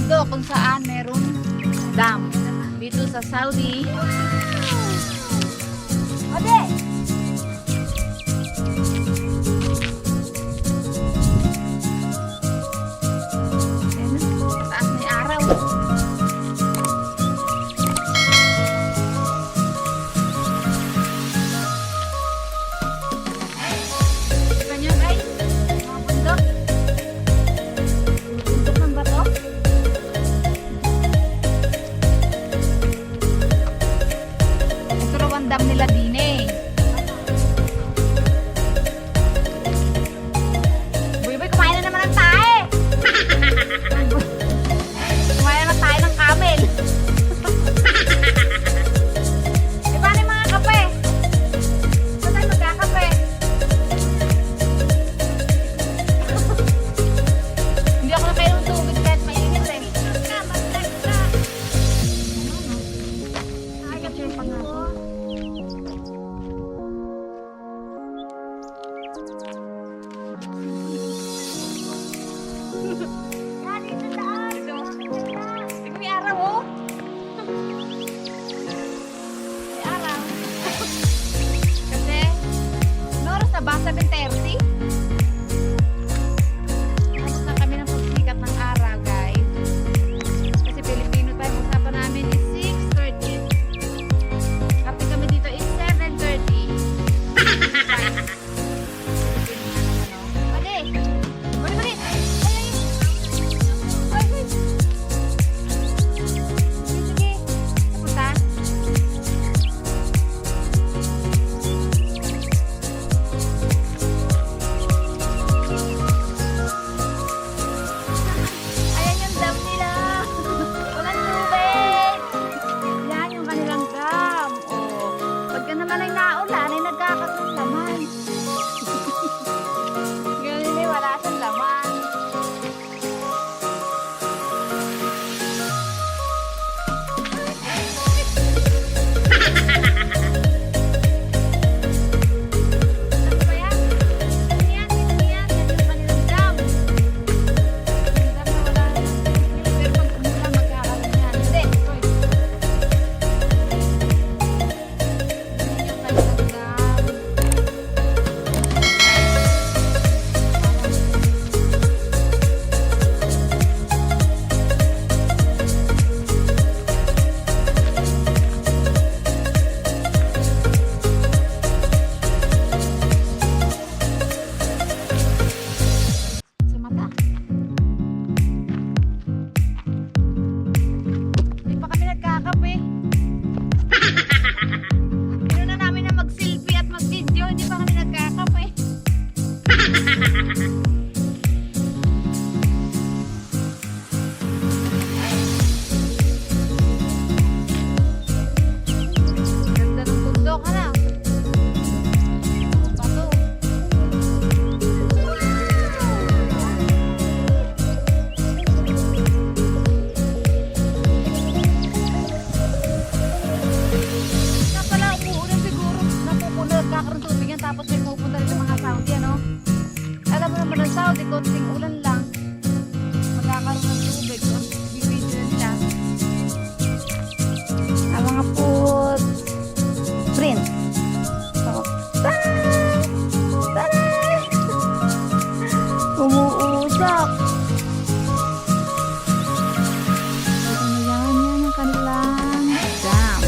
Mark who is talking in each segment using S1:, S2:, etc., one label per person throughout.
S1: bundok kung saan merong dam. Dito sa Saudi. Ate! Taas may araw. Ganyan guys, mga bundok. Bundok ng bato. Ito raw ang dam nila din eh. Buy-buy, kumain na naman ang tae. Kumain na tayo ng camel. E paano yung mga kape? Saan tayo magkakape? Hindi ako nakainom tubig kahit mainit eh. Ay, capture pa nga ako. Tingnan may araw oh. May araw. Kasi, ano oras na ba? 7:30? Tapos na kami ng pagsikat ng araw, guys. Kasi Pilipino tayo. Usapan namin is 6:30. Kapag kami dito is 7:30. Bali! Bali, bali! Ay, ay! Ay, ay! Sige, kapunta. Ayan yung dam nila. Walang tubig. Yan yung kanilang dam. Oh, pagka naman ay naulan, ay nagkakaroon laman. Ganun eh, wala siyang laman. Ano ba yan? Ano yan? Ano yan? Yan yung kanilang dam. Yung dam na wala. Pero pag umulan, magkakaroon yan. Hindi, Troy. Yan yung kanilang dam. Sa mata. Hindi pa kami nagkakape. Pero na namin na mag-selfie at mag-video, hindi pa kami nagkakape. Ganda ng bundok, ano? Bato. Kaya pala umuulan siguro, napupuno, nagkakaroon tubig yan, tapos may pupunta rin ng mga Saudi, ano? Alam mo naman ng Saudi, konting ulan lang, magkakaroon ng tubig, so bibidyo nila. Ang mga food print. So, taray! Taray! Umuusok. Ano yan? Yan ang kanilang dam.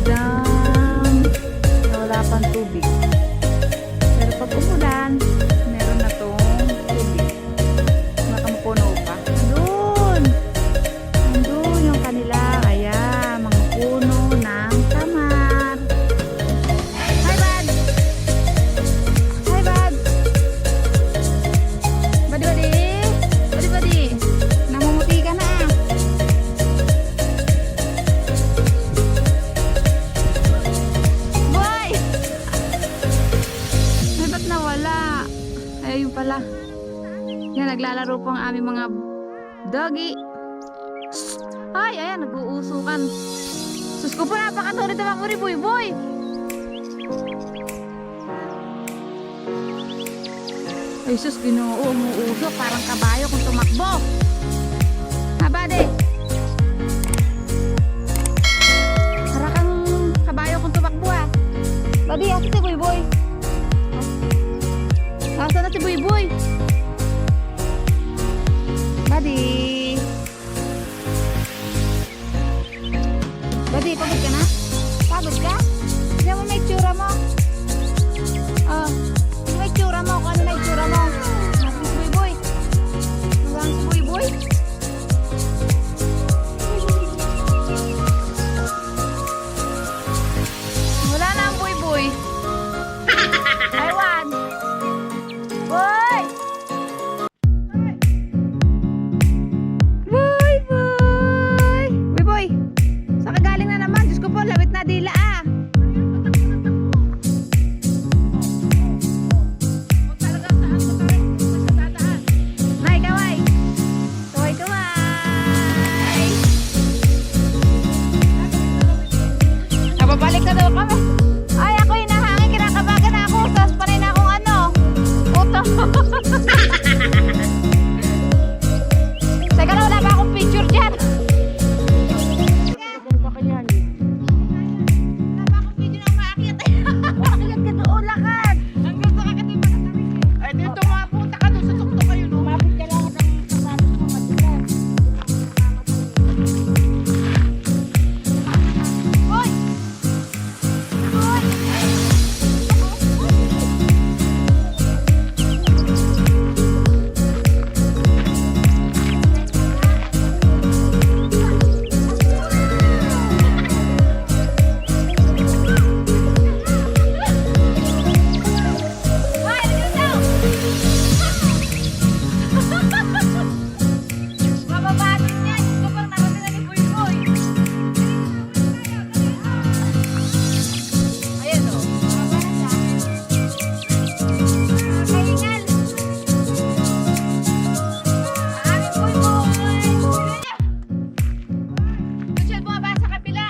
S1: Dam. Na wala pang tubig. Pero pag umulan, meron na tong tubig. Makamupuno pa. Andun! Andun yung kanila. Kaya, mga puno ng tamar. Hi, bud! Hi, bud! Badi-badi! Badi-badi! Namumuti ka na ah. Boy! Ay, ba't nawala? Ay, yun pala. Yan, naglalaro po ang aming mga doggy. Ay, ayan, nag-uusukan. Sus ko po, napakatuloy ito mga boy, boy! Ay sus, Ginoo, umuusok. Parang kabayo kung tumakbo. Ha, buddy? Para kang kabayo kung tumakbo, ah. Buddy, asa si Boy-Boy? Asa na si Boy-Boy? Buddy? Buddy, pagod ka na? Pagod ka? Tignan mo may tsura mo. Oh, tignan may tsura mo. Kung ano na yung tsura mo. Nasaan si Boy-Boy? Nasaan si Boy-Boy? Wala na ang Boy-Boy. Taiwan. Boy! Boy-Boy! Boy-Boy! Saan ka galing na naman? Diyos ko po, lawit na dila ah. Nay, kaway! Kaway, kaway! Napabalik na daw kami. Ay, ako hinahangin, kinakabagan na ako. Tapos panay na akong ano, uto. Teka na, wala ba akong picture dyan? Wala ba akong picture na umaakit? Umaakit ka doon, lakad. Hanggang sa kakatiba ka kami. Ay, dito mapunta ka doon, susukto kayo. Lumapit ka lang at ang sasalit mo matigas. Hoy! Hoy! Hoy, dito! Mababatin niya. Gusto pang narating na ni Boy-Boy. Ayan o. Mababa na siya. Kaingal. Aming Boy-Boy. Michelle, bumaba sa kabila.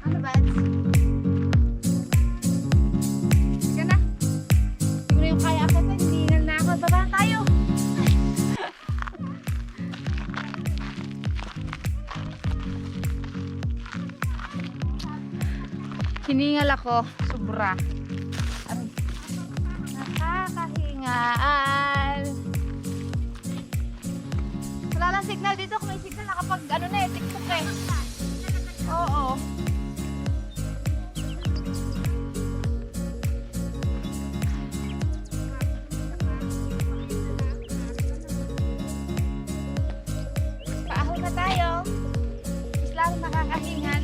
S1: Ano ba? Sige na. Siguro yung kaya ako na, hindi na ako. Baba na tayo. Hiningal ako. Sobra. Aray. Nakakahingal. Wala lang signal dito. Kung may signal, nakapag ano na eh, TikTok eh. Oo. Paahon na tayo. Mas lalo nakakahingal.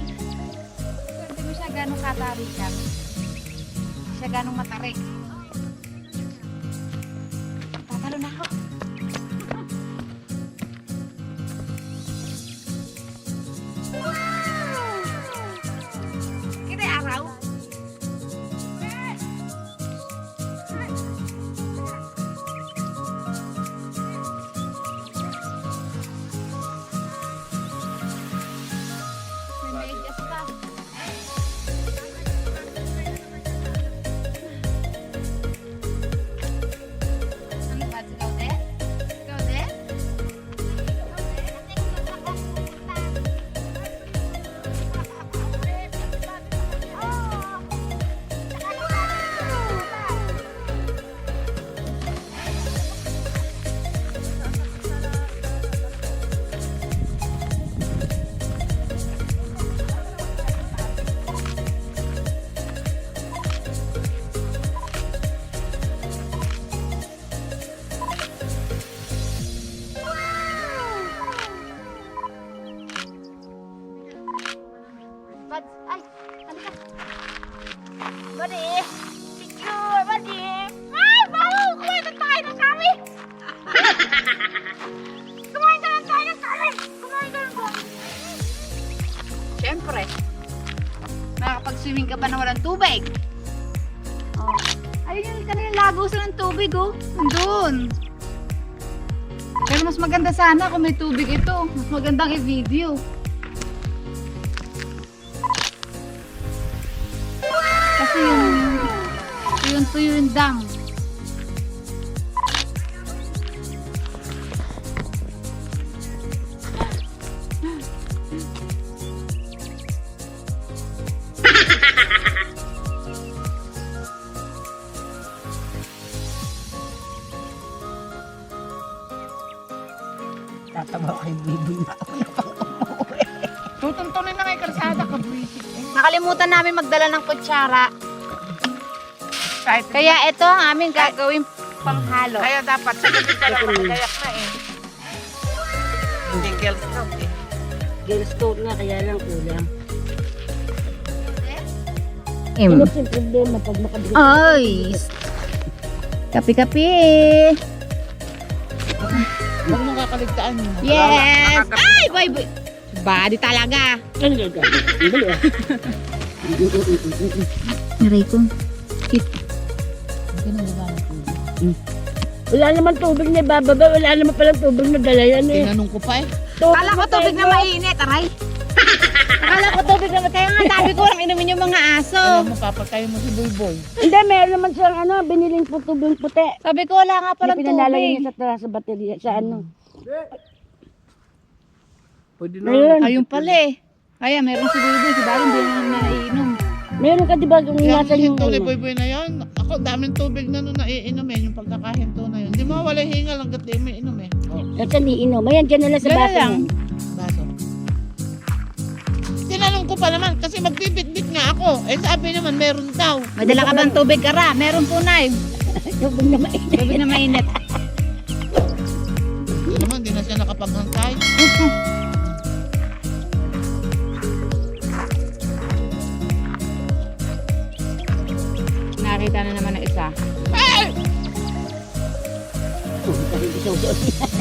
S1: So, hindi mo siya ganong katarikan. Hindi siya ganong matarik. Tatalo na ako. Kita yung araw. May medyas pa. Ano ba? Ikaw din? Ikaw din? Bad, ay, halika. Buddy, picture, buddy. Ay, baho, kumain na tayo ng kami. Kumain ka lang tayo ng kami. Kumain ka lang tayo. Siyempre, makakapag-swimming ka ba na walang tubig? Oh. Ayun yung kanilang lagos ng tubig, oh. Nandun. Pero mas maganda sana kung may tubig ito. Mas magandang i-video. Kasi yung Tuyo yung dam.
S2: Tatawa kay Bibi na ako na pang umuwi.
S3: Tutuntunin na kay Karsada ka, buwisit.
S1: Nakalimutan namin magdala ng kutsara.
S3: Kahit
S1: Kaya ito ang aming gagawin panghalo.
S3: kaya dapat sa gabi ka lang nakagayak na eh. Hindi girls scout eh.
S2: Girl scout nga, kaya lang kulang.
S1: Im.
S2: Ano yung problema pag makabili?
S1: Ay! Kapi-kapi!
S3: Huwag mong kakaligtaan mo.
S1: Yes! Ay! Boy, boy! Body talaga!
S2: Ano yung gagawin? Ang bali ah.
S1: Aray ko.
S2: Wala naman tubig na bababa, wala naman palang tubig na dala yan eh.
S3: Tinanong ko pa eh.
S1: Kala ko tubig na mainit, aray! Akala ko tubig na kaya nga sabi ko lang inumin yung mga aso.
S3: Alam mo, papatay mo si Boy.
S2: Hindi, meron naman siyang ano, biniling po tubig puti.
S1: Sabi ko wala nga palang
S2: Pinanlalagay
S1: tubig.
S2: niya sa baterya, sa ano.
S3: Pwede
S2: Meron.
S1: Ayun pala eh. Kaya meron si Buboy, si Baron hindi na naiinom.
S2: Meron ka diba kung
S3: Yung
S2: nasa yung
S3: hinto ni
S2: ano?
S3: Boy na yan. Ako, daming tubig na nung naiinom eh. Yung pagkakahinto na yun. Hindi mo wala hingal hanggat di mo inom eh. Oh,
S2: Nasa niinom. Ayan, dyan na lang sa
S1: Dala
S2: baso.
S1: lang.
S3: baso. Tinanong ko pa naman kasi magbibit-bit nga ako. Eh sabi naman meron daw.
S1: May dala ka bang tubig kara? Meron po na eh.
S2: Tubig na mainit.
S1: Tubig na mainit.
S3: Naman, hindi na siya nakapaghantay.
S1: Nakita na naman ng isa.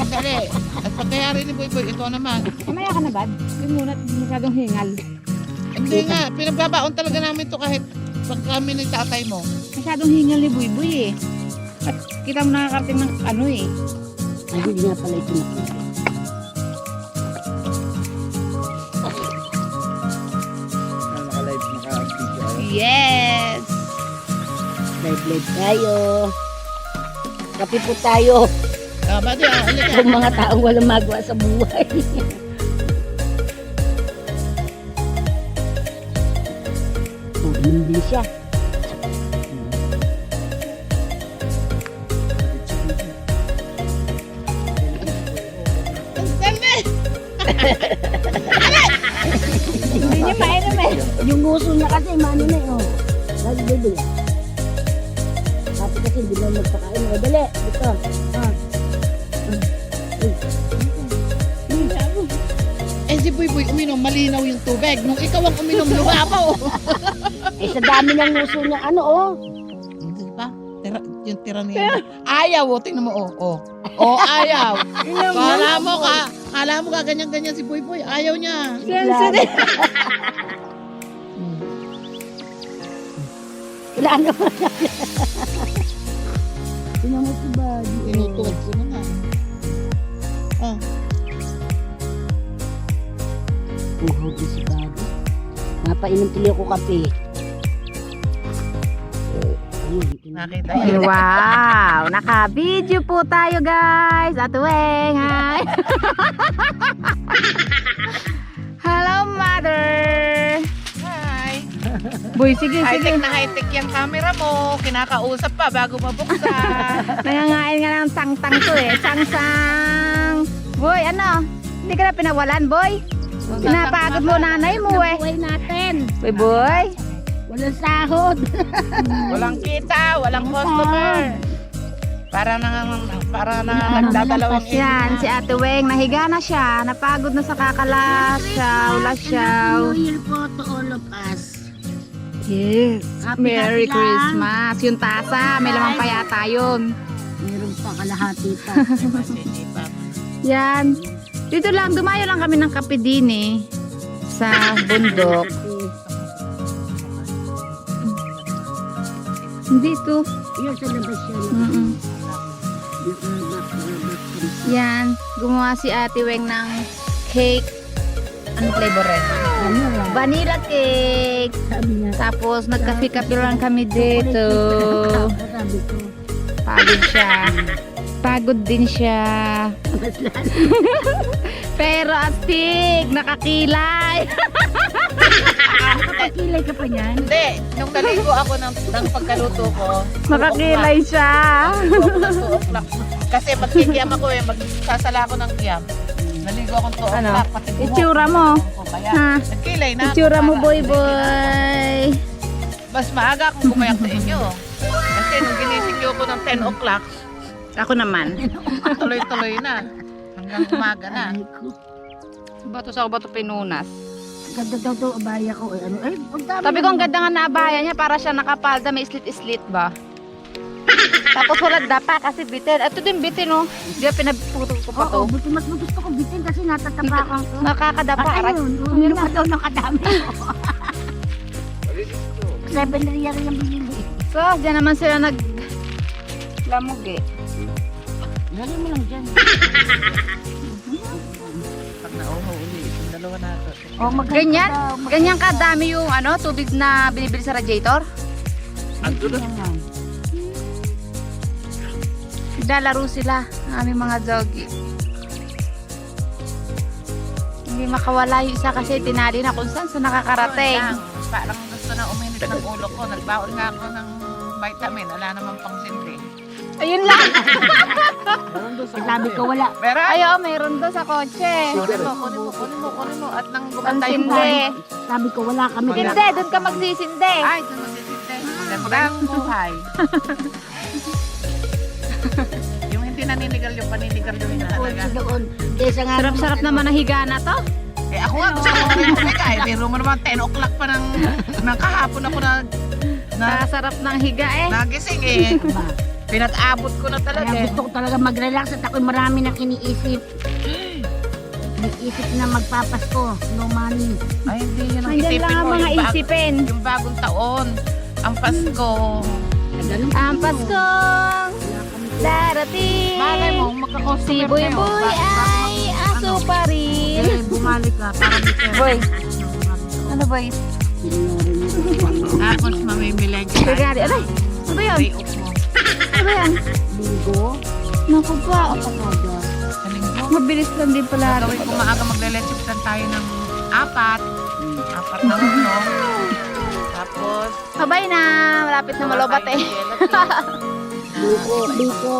S3: Dali. At pagkayari ni Boy, ito naman.
S1: Mamaya ka na ba? Hindi muna masyadong hingal.
S3: Hindi nga, pinagbabaon talaga namin to kahit pag kami ni tatay mo.
S1: Masyadong hingal ni Buy eh. At kita mo nakakarating ng ano eh.
S2: Ay, hindi nga pala ito nakita.
S3: Naka-live, naka-video.
S1: Yes!
S2: Live tayo. Kape po tayo.
S3: Badi, halika.
S2: Kung mga taong walang magawa sa buhay. Oh, hindi siya.
S3: Ang dami!
S1: Hindi niya mainom eh.
S2: Yung gusto niya kasi, mano na oh. Lagi bibili. Kasi kasi hindi mo magpakain. O, dali. Ito. Ah.
S3: Eh si Boy uminom, malinaw yung tubig. Nung ikaw ang uminom, lumabaw.
S2: Eh, sa dami ng gusto niya, ano oh.
S3: Hindi ba? Yung tira niya. Ayaw, tingnan mo, ayaw. Kala mo ka ganyan-ganyan si Boy. Ayaw niya.
S2: Sensitive. Wala naman. Tingnan mo si Buddy.
S3: Tinutuwag ko na nga. Oh.
S2: Uhod si Buddy. Napainom tuloy ako kape.
S3: Nakita
S1: Ay, wow! Naka-video po tayo guys! Atuweng! Hi! Hello mother!
S3: Hi.
S1: Boy, sige,
S3: High-tech
S1: sige.
S3: na high-tech yung camera mo. Kinakausap pa bago mabuksan.
S1: Nangangain nga ng tang-tang to eh. Sang-sang! Boy, ano? Hindi ka na pinawalan, boy? Pinapagod mo nanay mo eh.
S2: Buhay natin.
S1: Boy!
S2: Walang sahod.
S3: Walang kita, walang customer. Para nagdadalawang
S1: Yan, si Ate Weng, nahiga na siya. Napagod na sa lasyaw.
S2: New Year po to all of us.
S1: Yes.
S2: Happy,
S1: Merry
S2: happy lang.
S1: Christmas. Yung tasa, may lamang pa yata yun.
S2: Meron pa kalahati pa.
S1: Yan. Dito lang, dumayo lang kami ng kape din eh. Sa bundok. Dito.
S2: Yung sa labas siya.
S1: Mm-mm. Yan. Gumawa si Ate Weng ng cake. Ano flavor rin?
S2: Ano lang.
S1: Vanilla cake.
S2: Sabi niya.
S1: Tapos nagkape-kape lang kami dito.
S2: Sabi ko.
S1: Pagod siya. Pagod din siya. Pero astig, nakakilay.
S2: Nakakilay ka pa niyan.
S3: Hindi, nung naligo ako ng pagkaluto ko,
S1: Nakakilay siya.
S3: naligo ako ng 2 o'clock. Kasi magkikiyam ako magsasala ako ng kiyam. Naligo akong 2
S1: Ano?
S3: o'clock, pati buhok.
S1: Itsura mo.
S3: Kaya,
S1: Ha?
S3: nagkilay na ako
S1: Itsura mo,
S3: para-
S1: boy boy.
S3: Mas maaga akong gumayak sa inyo. Kasi nung ginising niyo ako ng 10 o'clock,
S1: Ako naman.
S3: tuloy-tuloy na. Hanggang umaga na.
S2: Ay ko.
S1: Bato sa bato pinunas.
S2: Ganda daw to, abaya ko. Ano, ay, ang dami
S1: Sabi ko ang ganda nga na abaya niya para siya nakapalda, may slit-slit ba? Tapos wala dapa kasi bitin. Ito din bitin oh. Di ba pinaputol ko pa to?
S2: Oo, buti mas gusto ko bitin kasi natatapakan ko.
S1: Nakakadapa.
S2: At
S1: Aray.
S2: ayun, uminom ka daw ng kadami ko. 7 real yung binili.
S1: So, dyan naman sila lamog eh.
S2: Lagyan mo lang dyan.
S3: Pag nauho uli, yung dalawa na ito.
S2: Oh, maganda
S1: Ganyan?
S2: daw,
S1: Ganyan kadami yung tubig na binibili sa radiator?
S3: Ang dulo.
S2: Ganyan.
S1: Naglalaro sila, ang aming mga doggy. Hindi makawala yung isa kasi tinali na kung saan sa nakakarating.
S3: Parang gusto na uminit ng ulo ko. Nagbaon nga ako ng vitamin. Wala namang pang sindi.
S1: Ayun lang.
S2: Sabi ko wala.
S3: Pero
S1: Ayo, mayroon doon sa kotse.
S3: kunin mo. At nang gumanda yung
S1: Pansindi.
S2: Sabi ko wala kami.
S1: Hindi, doon ka magsisindi.
S3: Ay, doon magsisinte. Gandang buhay. Yung hindi naninigal yung paninigal yung
S2: Doon,
S3: talaga.
S2: doon. Kesa nga
S1: Sarap-sarap naman ang higa na to.
S3: Eh ako nga gusto ko rin umiga. Eh, biro mo naman 10 o'clock pa ng kahapon ako na
S1: Sarap ng higa eh.
S3: nagising eh.
S2: Ba?
S3: Pinag-abot ko na talaga
S2: Kaya
S3: eh.
S2: gusto ko talaga mag-relax at ako'y marami nang iniisip. Nag-isip na magpapasko. No money.
S3: Ay, hindi yun ang
S1: Nandiyan
S3: isipin
S1: lang ang
S3: mo.
S1: mga
S3: Yung,
S1: isipin.
S3: yung bagong taon. Ang Pasko.
S1: Ang Paskong darating.
S3: Malay mo,
S1: Si
S3: magka-customer
S1: Boy
S3: kayo.
S1: Boy ay aso pa rin.
S2: Eh, bumalik ka. Para may pera.
S1: Boy, ano boy?
S3: Tapos mamimili ka.
S1: Sigari, aray. Ano ba yun?
S3: Day off mo.
S1: Ano ba yan?
S2: Linggo.
S1: Naku pa.
S2: Talaga.
S3: Sa linggo.
S1: Mabilis lang din pala.
S3: Gagawin ko maaga magle-lecture tayo ng 4 na ulo. Tapos,
S1: Sabay na. Malapit na malobat eh.
S2: Biko.